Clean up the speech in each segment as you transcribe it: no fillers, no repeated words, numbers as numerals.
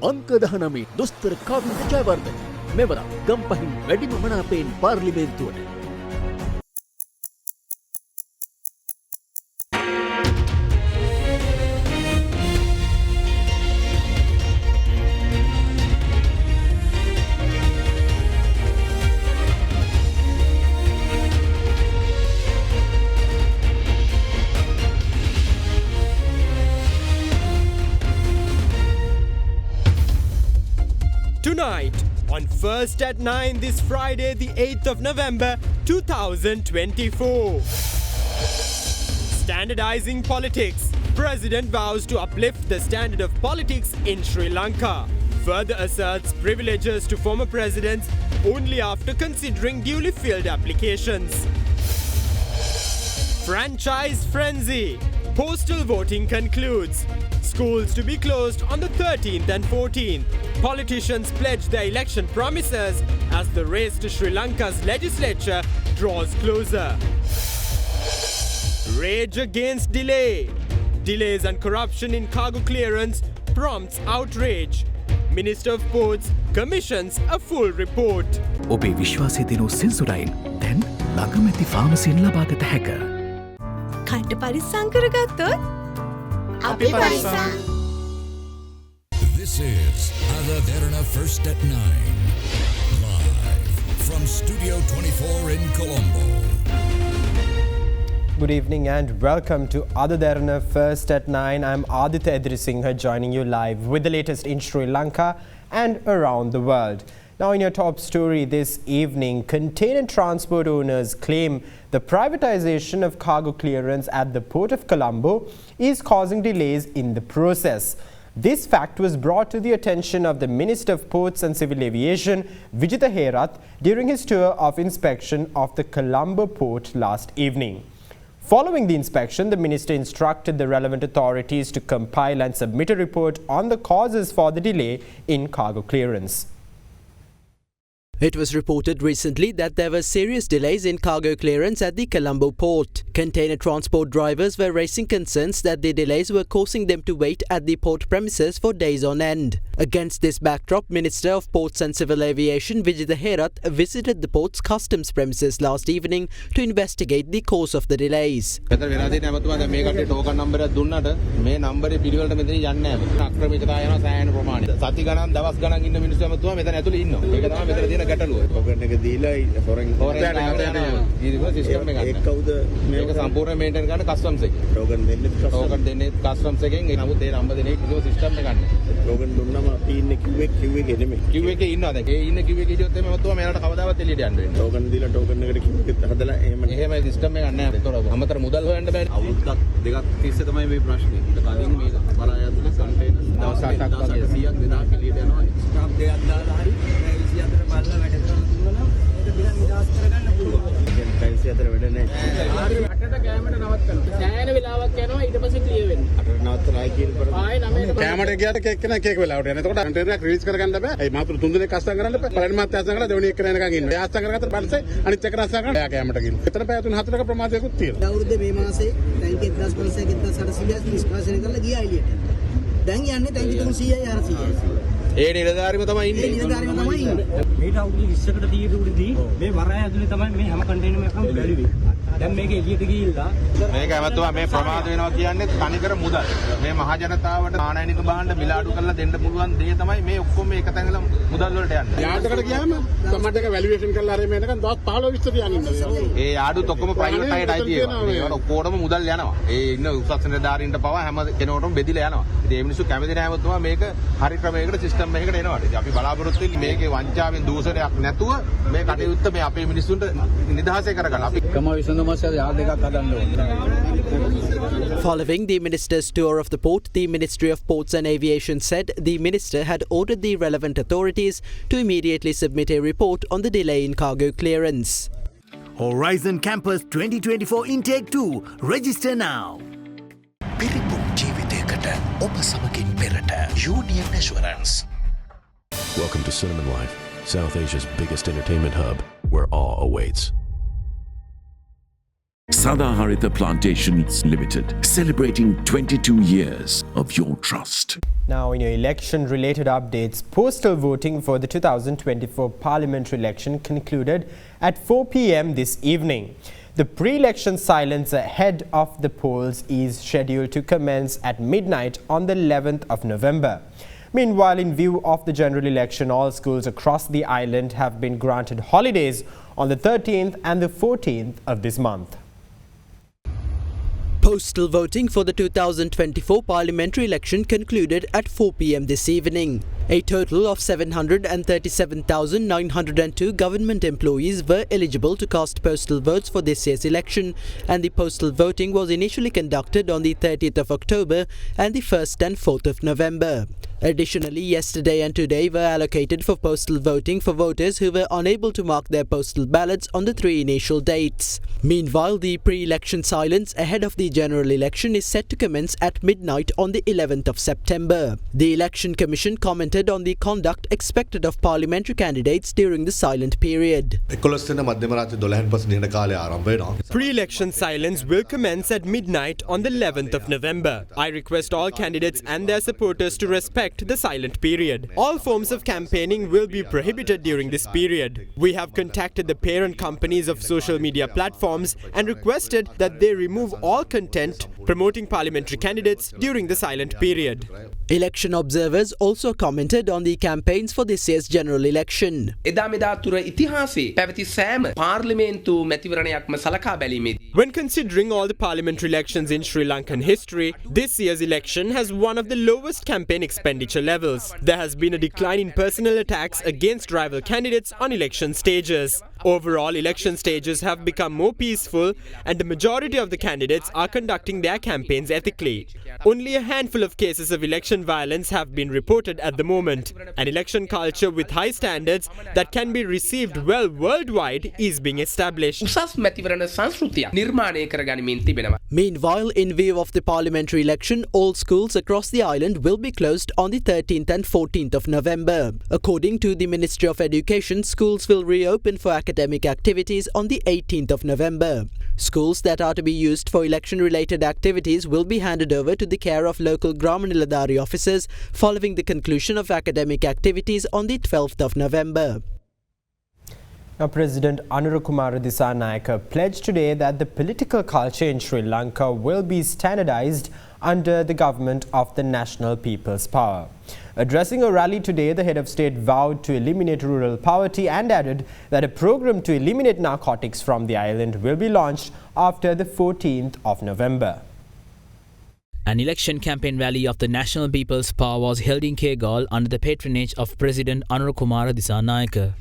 අංක 19 දොස්තර කාවින්ද ජයවර්ධන මෙවර ගම්පහින් වැඩිම මනාපයෙන් පාර්ලිමේන්තුවට. Tonight, on First at 9 this Friday, the 8th of November 2024. Standardizing politics. President vows to uplift the standard of politics in Sri Lanka. Further asserts privileges to former presidents only after considering duly filled applications. Franchise frenzy. Postal voting concludes. Schools to be closed on the 13th and 14th. Politicians pledge their election promises as the race to Sri Lanka's legislature draws closer. Rage against delay. Delays and corruption in cargo clearance prompts outrage. Minister of Ports commissions a full report. ඔබේ විශ්වාසය දිනු සෙන්සුරයින් දැන් ළඟමැති ෆාමසියෙන් ලබාගත හැක. කට්ට පරිස්සම් කරගත්තොත් අපි පරිස්සම්. This is Derana First at 9, live from Studio 24 in Colombo. Good evening and welcome to Derana First at 9. I'm Aditya Edrisinghe joining you live with the latest in Sri Lanka and around the world. Now in your top story this evening, container transport owners claim the privatization of cargo clearance at the Port of Colombo is causing delays in the process. This fact was brought to the attention of the Minister of Ports and Civil Aviation, Vijitha Herath, during his tour of inspection of the Colombo port last evening. Following the inspection, the minister instructed the relevant authorities to compile and submit a report on the causes for the delay in cargo clearance. It was reported recently that there were serious delays in cargo clearance at the Colombo port. Container transport drivers were raising concerns that the delays were causing them to wait at the port premises for days on end. Against this backdrop, Minister of Ports and Civil Aviation Vijitha Herath visited the port's customs premises last evening to investigate the cause of the delays. සම්පූර්ණ maintain කරන customs එක. Token දෙන්නේ customs එකෙන් නමුත් ඒ number දෙන කිසිම system එකක් නැහැ. ටෝකන් දුන්නම අපි ඉන්නේ queue එකේ නෙමෙයි. queue එකේ ඉන්නවා දැන්. ඒ ඉන්නේ queue එකේ හිටියොත් එමේ මතුවා මෙයාලට කවදාවත් එළියට යන්න වෙන්නේ. ටෝකන් දීලා ටෝකන් එකට queue එකත් හදලා එහෙම සිස්ටම් එකක් නැහැ. ඒතකොට අමතර මුදල් හොයන්න බෑ. අවුරුද්දක් දෙකක් තිස්සේ තමයි මේ ප්‍රශ්නේ. කලින් මේ බලායතන කන්ටේනර් දවස් 8ක් වගේ 100ක් 2000ක් එළියට යනවා. ස්ටාෆ් දෙකක් දාලා හරි 24 බලලා වැඩ කරලා දුන්නා නම් ඒක දින නිදාස් කරගන්න පුළුවන්. පැන්සි අතර වැඩ නැහැ. අටට කැමරට නවත්තනවා. සෑහෙන වෙලාවක් යනවා ඊට පස්සේ ක්ලියර් වෙනවා. අටට නවත්තලා කියන පර ආයේ 9ට කැමරට ගියාට එක්කෙනා එක වෙලාවට යනවා. එතකොට කන්ටේනර් එක රිලීස් කරගන්න බෑ. ඒ මාතුරු තුන් දිනක් අස්සම් කරන්න බෑ. පළවෙනි මාත් අස්සම් කරලා දෙවෙනි එක්කෙනා එනකන් ඉන්නවා. ඒ අස්සම් කරගත්තට පස්සේ අනිත් එක්කෙනා අස්සම් කරලා එයා කැමරට ගිහින්. එතන පැය 3-4ක ප්‍රමාදයක්ත් තියෙනවා. අවුරුද්දේ මේ මාසේ ටැංකි 1500 1800 නිෂ්පාදනය කරලා ගියා එළියට. දැන් යන්නේ ටැංකි 300යි 400යි. ඒ නිලධාරියම තමයි ඉන්නේ. ඒ නිලධාරියම තමයි ඉන්නේ. මේට අවුරුදු 20කට තීරුවේදී මේ වරාය ඇතුලේ තමයි මේ හැම කන්ටේනර් එකක්ම බැලුවේ. දැන් මේක එළියට ගිහිල්ලා මේක ඇමතුමා මේ ප්‍රමාද වෙනවා කියන්නේ තනිකර මුදල්. මේ මහ ජනතාවට ආනයනික භාණ්ඩ මිලාඩු කරලා දෙන්න පුළුවන් දේ තමයි මේ ඔක්කොම මේක තැඟලා මුදල් වලට යන්නේ. යාඩකට ගියාම කමඩ එක වැලියුේෂන් කරලා අර මේනකන් දවස් 15 20 තියන් ඉන්නවා. ඒ යාඩුත් ඔක්කොම ප්‍රයිවට් අයට අයිති ඒවා. ඒවට ඔක්කොටම මුදල් යනවා. ඒ ඉන්න උසස් නිලධාරීන්ට පවා හැම කෙනෙකුටම බෙදිලා යනවා. ඉතින් ඒ මිනිස්සු කැමති නැහැ ඇමතුමා මේක හරි ක්‍රමයකට සිස්ටම් එකකට එනවා. ඉතින් අපි බලාපොරොත්තු වෙන්නේ මේකේ වංචාවෙන් දූෂණයක් නැතුව මේ කටයුත්ත මේ අපේ මිනිස්සුන්ට නිදහසේ කරගන්න. අපි කම විසඳුමක් Following the minister's tour of the port, the Ministry of Ports and Aviation said the minister had ordered the relevant authorities to immediately submit a report on the delay in cargo clearance. Horizon Campus 2024 Intake 2. Register now. පිරිපුන් ජීවිතයකට ඔබ සමගින් පෙරට Union Assurance. Welcome to Cinnamon Life, South Asia's biggest entertainment hub, where awe awaits. Sadaharita Plantations Limited, celebrating 22 years of your trust. Now, in your election-related updates, postal voting for the 2024 parliamentary election concluded at 4 p.m. this evening. The pre-election silence ahead of the polls is scheduled to commence at midnight on the 11th of November. Meanwhile, in view of the general election, all schools across the island have been granted holidays on the 13th and the 14th of this month. Postal voting for the 2024 parliamentary election concluded at 4 p.m. this evening. A total of 737,902 government employees were eligible to cast postal votes for this year's election, and the postal voting was initially conducted on the 30th of October and the 1st and 4th of November. Additionally, yesterday and today were allocated for postal voting for voters who were unable to mark their postal ballots on the 3 initial dates. Meanwhile, the pre-election silence ahead of the general election is set to commence at midnight on the 11th of September. The Election Commission commented on the conduct expected of parliamentary candidates during the silent period. Pre-election silence will commence at midnight on the 11th of November. I request all candidates and their supporters to respect the silent period. All forms of campaigning will be prohibited during this period. We have contacted the parent companies of social media platforms and requested that they remove all content promoting parliamentary candidates during the silent period. Election observers also commented on the campaigns for this year's general election. When considering all the parliamentary elections in Sri Lankan history, this year's election has one of the lowest campaign expenditure levels. There has been a decline in personal attacks against rival candidates on election stages. Overall, election stages have become more peaceful, and the majority of the candidates are conducting their campaigns ethically. Only a handful of cases of election violence have been reported at the moment. An election culture with high standards that can be received well worldwide is being established. Meanwhile, in view of the parliamentary election, all schools across the island will be closed on the 13th and 14th of November. According to the Ministry of Education, schools will reopen for academic activities on the 18th of November. Schools that are to be used for election-related activities will be handed over to the care of local Grama Niladhari officers following the conclusion of academic activities on the 12th of November. Now, President Anurakumara Dissanayake pledged today that the political culture in Sri Lanka will be standardized under the government of the National People's Power. Addressing a rally today, the head of state vowed to eliminate rural poverty and added that a program to eliminate narcotics from the island will be launched after the 14th of November. An election campaign rally of the National People's Power was held in Kegal under the patronage of President Anurakumara Dissanayake.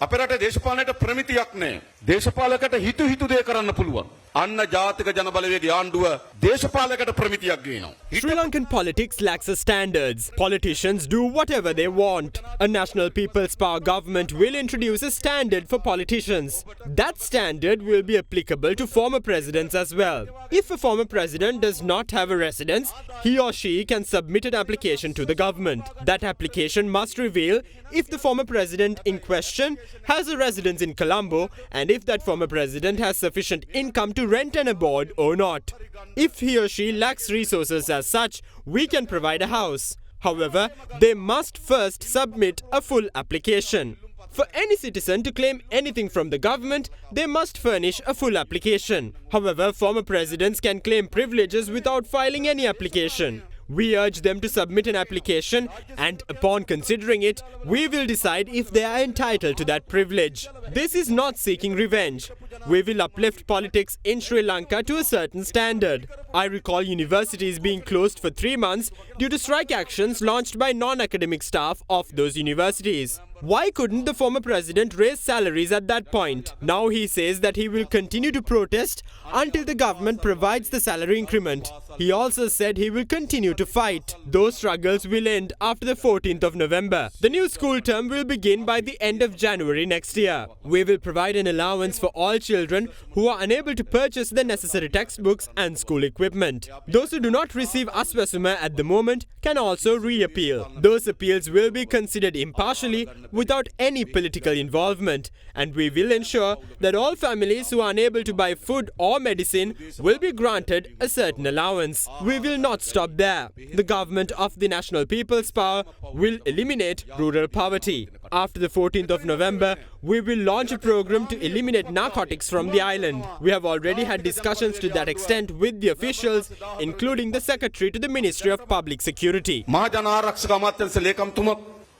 අපේ රටේ දේශපාලනයට ප්‍රමිතියක් නැහැ. දේශපාලකයට හිතු දේ කරන්න පුළුවන්. අන්න ජාතික ජනබලවේගයේ ආණ්ඩුව දේශපාලකයට ප්‍රමිතියක් ගේනවා. Sri Lankan politics lacks standards. Politicians do whatever they want. A National People's Power government will introduce a standard for politicians. That standard will be applicable to former presidents as well. If a former president does not have a residence, he or she can submit an application to the government. That application must reveal if the former president in question has a residence in Colombo and if that former president has sufficient income to rent an abode or not. If he or she lacks resources as such, we can provide a house. However, they must first submit a full application. For any citizen to claim anything from the government, they must furnish a full application. However, former presidents can claim privileges without filing any application. We urge them to submit an application, and upon considering it, we will decide if they are entitled to that privilege. This is not seeking revenge. We will uplift politics in Sri Lanka to a certain standard. I recall universities being closed for 3 months due to strike actions launched by non-academic staff of those universities. Why couldn't the former president raise salaries at that point? Now he says that he will continue to protest until the government provides the salary increment. He also said he will continue to fight. Those struggles will end after the 14th of November. The new school term will begin by the end of January next year. We will provide an allowance for all children who are unable to purchase the necessary textbooks and school equipment. Those who do not receive Aswasuma at the moment can also re-appeal. Those appeals will be considered impartially without any political involvement, and we will ensure that all families who are unable to buy food or medicine will be granted a certain allowance. We will not stop there. The government of the National People's Power will eliminate rural poverty. After the 14th of November, we will launch a program to eliminate narcotics from the island. We have already had discussions to that extent with the officials, including the Secretary to the Ministry of Public Security. මහජනාරක්ෂක අමාත්‍යාංශ ලේකම්තුමා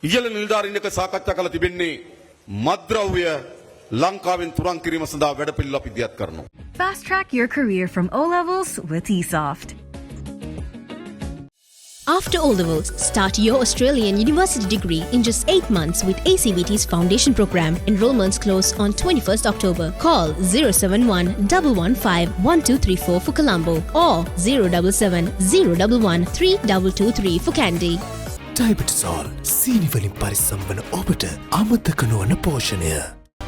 ඉහළ නිලධාරීන් එක්ක සාකච්ඡා කළ තිබෙන්නේ මත්ද්‍රව්‍ය ලංකාවෙන් තුරන් කිරීම සඳහා වැඩපිළිවෙල අපි ඉදිරිපත් කරනවා. Fast track your career from O levels with eSoft. After O-levels, start your Australian university degree in just 8 months with ACBT's Foundation Program. Enrollments close on 21st October. Call 071 115 1234 for Colombo or 077 011 3223 for Kandy. Diabetol, සීනිවලින් පරිස්සම් වන ඔබට අමතක නොවන පෝෂණය.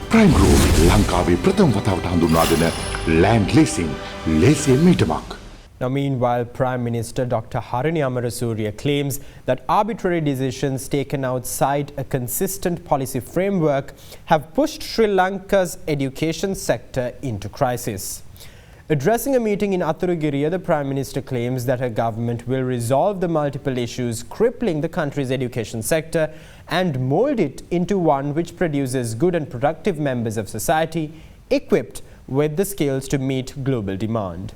Prime Group ලංකාවේ ප්‍රථම වතාවට හඳුන්වා දෙන land leasing ලේසියෙන් මීටමක්. Now, meanwhile, Prime Minister Dr. Harini Amarasuriya claims that arbitrary decisions taken outside a consistent policy framework have pushed Sri Lanka's education sector into crisis. Addressing a meeting in Atturugiriya, the Prime Minister claims that her government will resolve the multiple issues crippling the country's education sector and mould it into one which produces good and productive members of society equipped with the skills to meet global demand.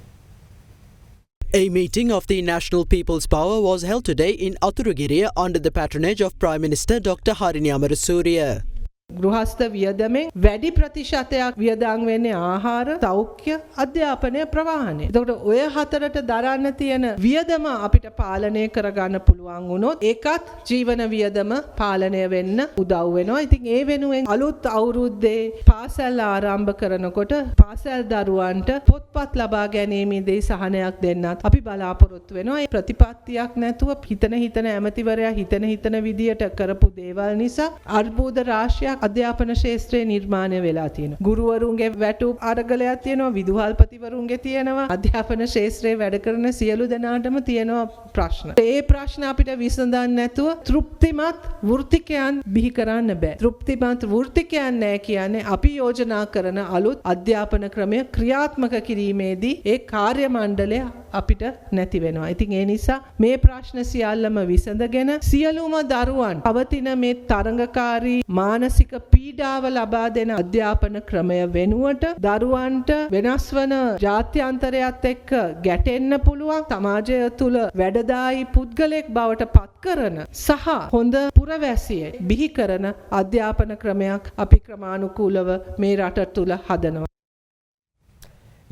A meeting of the National People's Power was held today in Atturugiriya under the patronage of Prime Minister Dr. Harini Amarasuriya. ගෘහස්ත වියදමෙන් වැඩි ප්‍රතිශතයක් වියදම් වෙන්නේ ආහාර, සෞඛ්‍ය, අධ්‍යාපනය, ප්‍රවාහනය. එතකොට ඔය හතරට දරන්න තියෙන වියදම අපිට පාලනය කරගන්න පුළුවන් වුණොත් ඒකත් ජීවන වියදම පාලනය වෙන්න උදව් වෙනවා. ඉතින් ඒ වෙනුවෙන් අලුත් අවුරුද්දේ පාසල් ආරම්භ කරනකොට පාසල් දරුවන්ට පොත්පත් ලබා ගැනීමේදී සහනයක් දෙන්නත් අපි බලාපොරොත්තු වෙනවා. ඒ ප්‍රතිපත්තියක් නැතුව හිතන ඇමතිවරයා හිතන විදියට කරපු දේවල් නිසා අර්බුද රාශියක් අධ්‍යාපන ශාස්ත්‍රයේ නිර්මාණය වෙලා තියෙනවා. ගුරුවරුන්ගේ වැටුප් අරගලයක් තියෙනවා, විදුහල්පතිවරුන්ගේ තියෙනවා, අධ්‍යාපන ශාස්ත්‍රයේ වැඩ කරන සියලු දෙනාටම තියෙනවා ප්‍රශ්න. ඒ ප්‍රශ්න අපිට විසඳන්න නැතුව තෘප්තිමත් වෘත්තිකයන් බිහි කරන්න බෑ. තෘප්තිමත් වෘත්තිකයන් නැහැ කියන්නේ අපි යෝජනා කරන අලුත් අධ්‍යාපන ක්‍රමය ක්‍රියාත්මක කිරීමේදී ඒ කාර්ය මණ්ඩලය අපිට නැති වෙනවා. ඉතින් ඒ නිසා මේ ප්‍රශ්න සියල්ලම විසඳගෙන සියලුම දරුවන් පවතින මේ තරඟකාරී මානසික පීඩාව ලබා දෙන අධ්‍යාපන ක්‍රමය වෙනුවට දරුවන්ට වෙනස් වන ජාත්‍යන්තරයත් එක්ක ගැටෙන්න පුළුවන් සමාජය තුළ වැඩදායි පුද්ගලයෙක් බවට පත් කරන සහ හොඳ පුරවැසියෙක් බිහි කරන අධ්‍යාපන ක්‍රමයක් අපි ක්‍රමානුකූලව මේ රට තුළ හදනවා.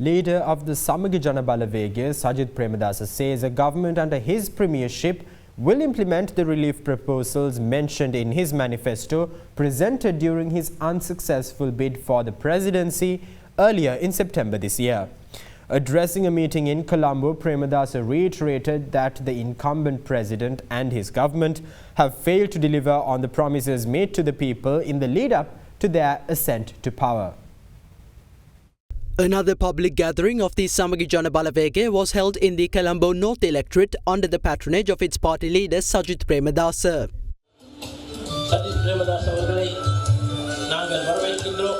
Leader of the Samagi Jana Balawege, Sajith Premadasa, says a government under his premiership will implement the relief proposals mentioned in his manifesto presented during his unsuccessful bid for the presidency earlier in September this year. Addressing a meeting in Colombo, Premadasa reiterated that the incumbent president and his government have failed to deliver on the promises made to the people in the lead-up to their ascent to power. Another public gathering of the Samagi Jana Balawege was held in the Colombo North electorate under the patronage of its party leader Sajith Premadasa. Sajith Premadasa அவர்களை நாங்கள் வரவேற்கின்றோம்.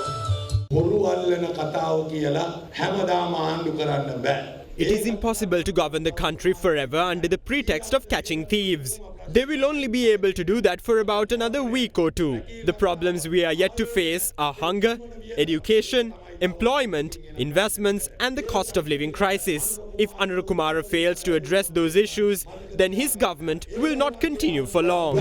බොරු අල්ලන කතාව කියලා හැමදාම ආණ්ඩු කරන්න බෑ. It is impossible to govern the country forever under the pretext of catching thieves. They will only be able to do that for about another week or two. The problems we are yet to face are hunger, education, employment, investments and the cost of living crisis. If Anurukumara fails to address those issues, then his government will not continue for long.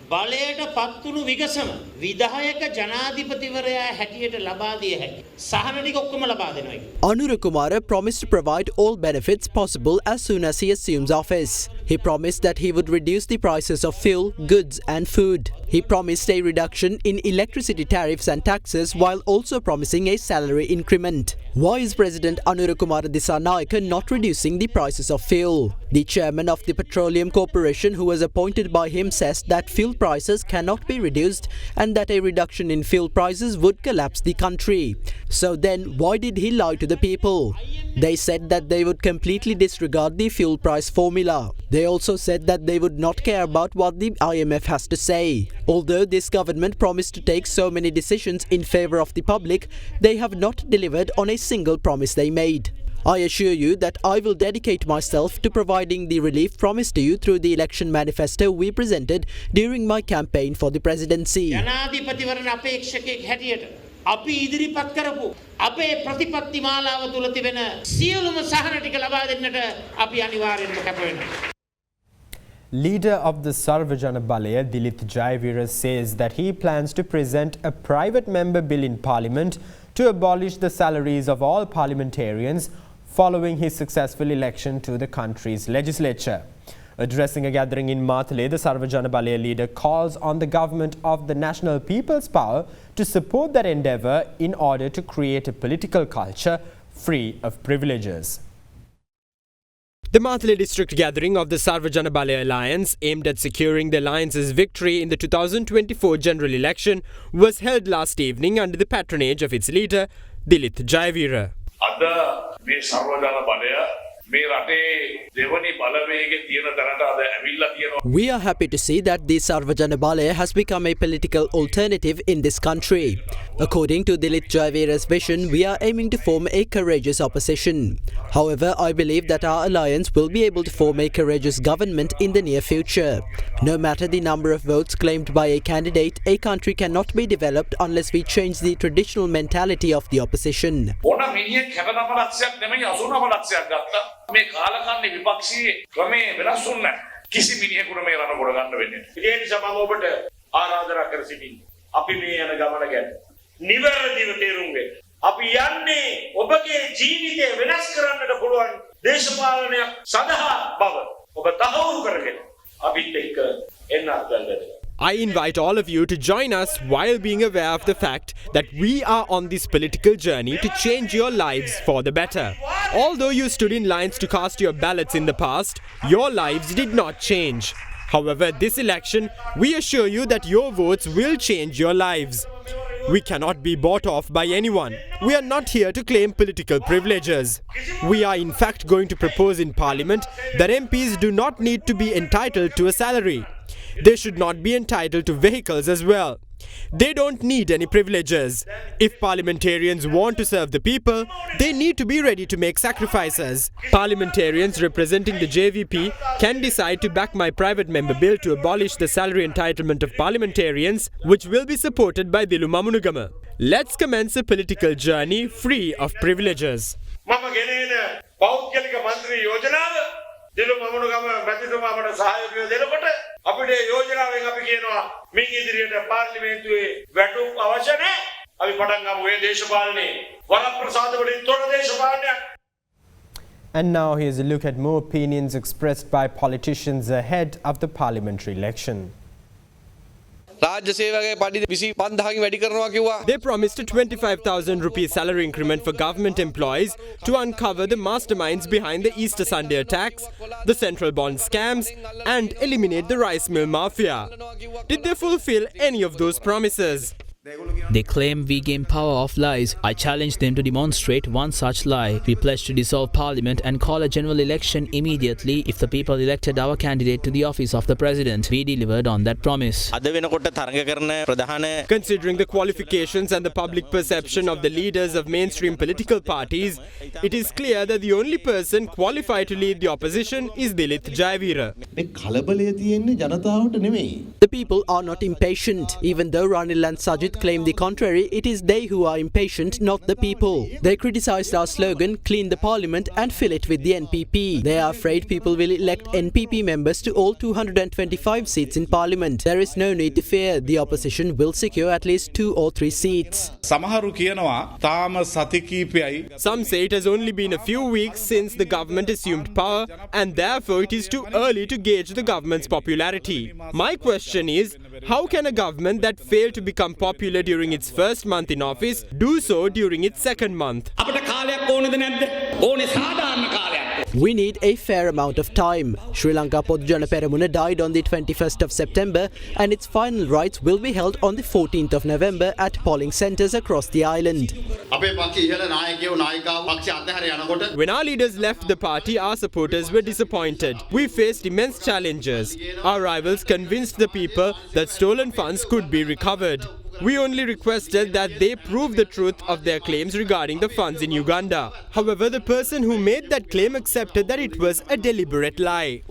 බලයට පත්තුණු විගසම විධායක ජනාධිපතිවරයා හැටියට ලබා දිය හැකි. සහන ටික ඔක්කොම ලබා දෙනවා. Anurukumara promised to provide all benefits possible as soon as he assumes office. He promised that he would reduce the prices of fuel, goods and food. He promised a reduction in electricity tariffs and taxes while also promising a salary increment. Why is President Anurakumara Dissanayake not reducing the prices of fuel? The chairman of the Petroleum Corporation, who was appointed by him, says that fuel prices cannot be reduced and that a reduction in fuel prices would collapse the country. So then, why did he lie to the people? They said that they would completely disregard the fuel price formula. They also said that they would not care about what the IMF has to say. Although this government promised to take so many decisions in favour of the public, they have not delivered on a single promise they made. I assure you that I will dedicate myself to providing the relief promised to you through the election manifesto we presented during my campaign for the presidency. ජනාධිපතිවරණ අපේක්ෂකයෙක් හැටියට අපි ඉදිරිපත් කරපු අපේ ප්‍රතිපත්ති මාලාව තුල තිබෙන සියලුම සහන ටික ලබා දෙන්නට අපි අනිවාර්යෙන්ම කැප වෙනවා. Leader of the Sarvajana Balaya, Dilith Jayavira, says that he plans to present a private member bill in Parliament to abolish the salaries of all parliamentarians following his successful election to the country's legislature. Addressing a gathering in Matale, the Sarvajana Balaya leader calls on the government of the National People's Power to support that endeavour in order to create a political culture free of privileges. The Matale district gathering of the Sarvajana Balaya Alliance, aimed at securing the alliance's victory in the 2024 general election, was held last evening under the patronage of its leader, Dilith Jayavira. We are happy to see that the Sarvajana Balaya has become a political alternative in this country. According to Dilith Jayavira's vision, we are aiming to form a courageous opposition. However, I believe that our alliance will be able to form a courageous government in the near future. No matter the number of votes claimed by a candidate, a country cannot be developed unless we change the traditional mentality of the opposition. මේ කාලකන්ණි විපක්ෂයේ ක්‍රමේ වෙනස් වුණා කිසි මිනිහෙකුට මේ රණ ගොඩ ගන්න වෙන්නේ. ඒ නිසා මම ඔබට ආරාධනා කර සිටින්නේ. අපි මේ යන ගමන ගැන නිවැරදිව තේරුම් ගන්න. අපි යන්නේ ඔබගේ ජීවිතය වෙනස් කරන්නට පුළුවන් දේශපාලනයක් සඳහා බව ඔබ තහවුරු කරගෙන අපිත් එක්ක එන්න අත්දැකගන්න. I invite all of you to join us while being aware of the fact that we are on this political journey to change your lives for the better. Although you stood in lines to cast your ballots in the past, your lives did not change. However, this election, we assure you that your votes will change your lives. We cannot be bought off by anyone. We are not here to claim political privileges. We are in fact going to propose in Parliament that MPs do not need to be entitled to a salary. They should not be entitled to vehicles as well. They don't need any privileges. If parliamentarians want to serve the people, they need to be ready to make sacrifices. Parliamentarians representing the JVP can decide to back my private member bill to abolish the salary entitlement of parliamentarians, which will be supported by Dilu Mamunugama. Let's commence a political journey free of privileges. Dilu මමුණුගම මැතිතුමා මට සහයෝගය දෙනකොට අපිට යෝජනාවෙන් අපි කියනවා මින් ඉදිරියට පාර්ලිමේන්තුවේ වැටුප් අවශ්‍ය නැහැ. අපි පටන් ගමු මේ දේශපාලනේ වරප්‍රසාද වලින් තොර දේශපාලනයක්. And now here's a look at more opinions expressed by politicians ahead of the parliamentary election. They promised a 25,000 rupee salary increment for government employees to uncover the masterminds behind the Easter Sunday attacks, the central bond scams, and eliminate the rice mill mafia. Did they fulfill any of those promises? They claim we gain power of lies. I challenge them to demonstrate one such lie. We pledge to dissolve parliament and call a general election immediately if the people elected our candidate to the office of the president. We delivered on that promise. Considering the qualifications and the public perception of the leaders of mainstream political parties, it is clear that the only person qualified to lead the opposition is Dilith Jayavira. The people are not impatient. Even though Ranil and Sajith both claim the contrary. It is they who are impatient, not the people. They criticised our slogan, clean the parliament and fill it with the NPP. They are afraid people will elect NPP members to all 225 seats in parliament. There is no need to fear. The opposition will secure at least 2 or 3 seats. Some say it has only been a few weeks since the government assumed power and therefore it is too early to gauge the government's popularity. My question is, how can a government that failed to become popular during its first month in office do so during its second month? We need a fair amount of time. Sri Lanka Podujana Peramuna died on the 21st of September and its final rites will be held on the 14th of November at polling centres across the island. When our leaders left the party, our supporters were disappointed. We faced immense challenges. Our rivals convinced the people that stolen funds could be recovered. We only requested that they prove the truth of their claims regarding the funds in Uganda. However, the person who made that claim accepted that it was a deliberate lie.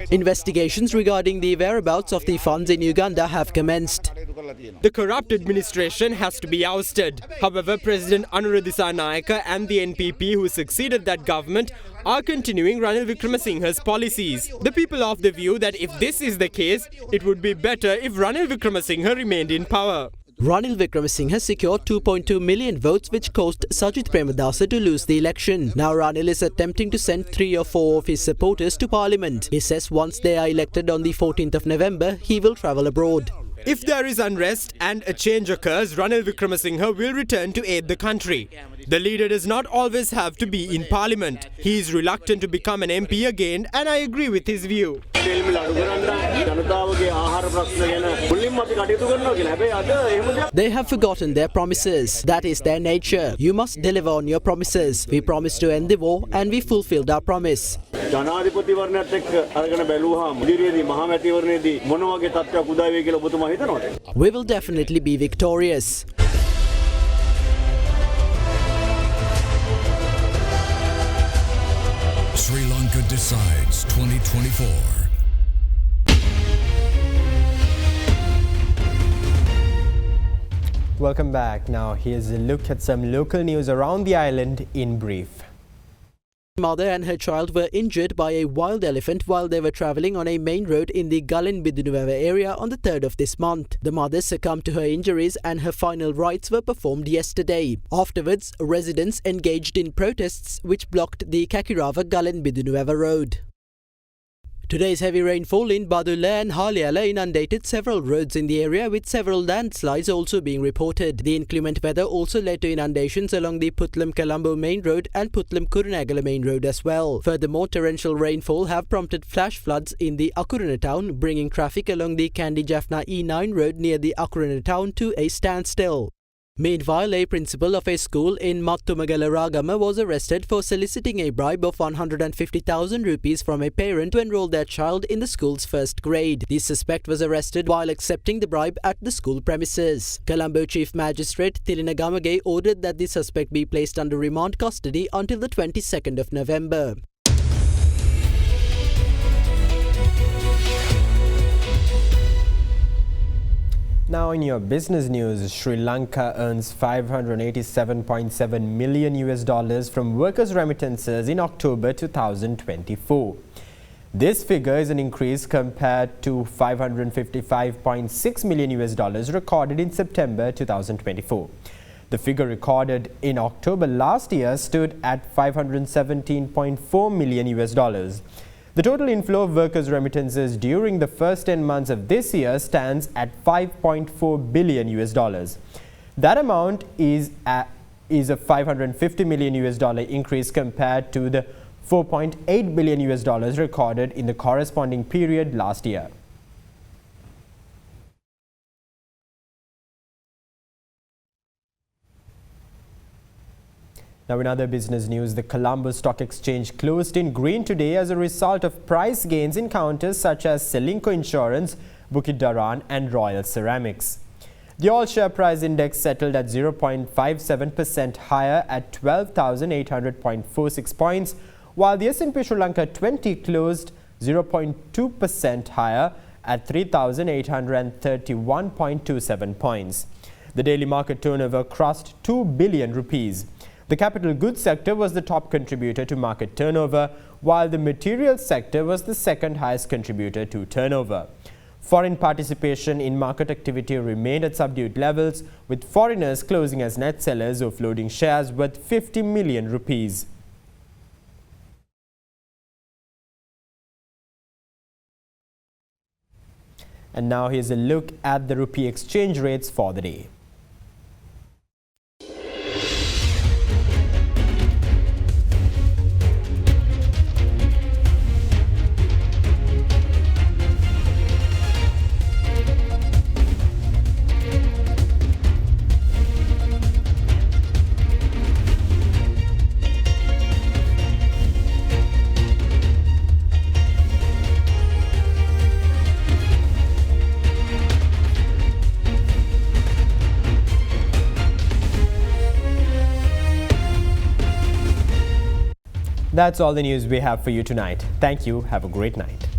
Investigations regarding the whereabouts of the funds in Uganda have commenced. The corrupt administration has to be ousted. However, President Anuradha Dissanayake and the NPP who succeeded that government are continuing Ranil Wickremesinghe's policies. The people are of the view that if this is the case, it would be better if Ranil Wickremesinghe remained in power. Ranil Wickremesinghe secured 2.2 million votes which caused Sajith Premadasa to lose the election. Now Ranil is attempting to send 3 or 4 of his supporters to parliament. He says once they are elected on the 14th of November, he will travel abroad. If there is unrest and a change occurs, Ranil Wickremesinghe will return to aid the country. The leader does not always have to be in parliament. He is reluctant to become an MP again and I agree with his view. They have forgotten their promises. That is their nature. You must deliver on your promises. We promised to end the war and we fulfilled our promise. We will definitely be victorious. Sri Lanka decides 2024. Welcome back. Now here's a look at some local news around the island in brief. Mother and her child were injured by a wild elephant while they were travelling on a main road in the Galen Bidunuweva area on the 3rd of this month. The mother succumbed to her injuries and her final rites were performed yesterday. Afterwards, residents engaged in protests which blocked the Kakirava Galen Bidunuweva road. Today's heavy rainfall in Badulla and Haliala inundated several roads in the area with several landslides also being reported. The inclement weather also led to inundations along the Putlam-Colombo main road and Putlam-Kurunegala main road as well. Furthermore, torrential rainfall have prompted flash floods in the Akurana town, bringing traffic along the Kandy Jaffna E9 road near the Akurana town to a standstill. Meanwhile, a principal of a school in Mattumagala Ragama was arrested for soliciting a bribe of 150,000 rupees from a parent to enroll their child in the school's first grade. The suspect was arrested while accepting the bribe at the school premises. Colombo Chief Magistrate Thilina Gamage ordered that the suspect be placed under remand custody until the 22nd of November. Now in your business news, Sri Lanka earns $587.7 million from workers' remittances in October 2024. This figure is an increase compared to $555.6 million recorded in September 2024. The figure recorded in October last year stood at $517.4 million. The total inflow of workers' remittances during the first 10 months of this year stands at $5.4 billion. That amount is a $550 million increase compared to the $4.8 billion recorded in the corresponding period last year. Now in other business news, the Colombo Stock Exchange closed in green today as a result of price gains in counters such as Selinco Insurance, Bukit Derana and Royal Ceramics. The all-share price index settled at 0.57% higher at 12,800.46 points, while the S&P Sri Lanka 20 closed 0.2% higher at 3,831.27 points. The daily market turnover crossed 2 billion rupees. The capital goods sector was the top contributor to market turnover, while the materials sector was the second highest contributor to turnover. Foreign participation in market activity remained at subdued levels, with foreigners closing as net sellers offloading shares worth 50 million rupees. And now here's a look at the rupee exchange rates for the day. That's all the news we have for you tonight. Thank you. Have a great night.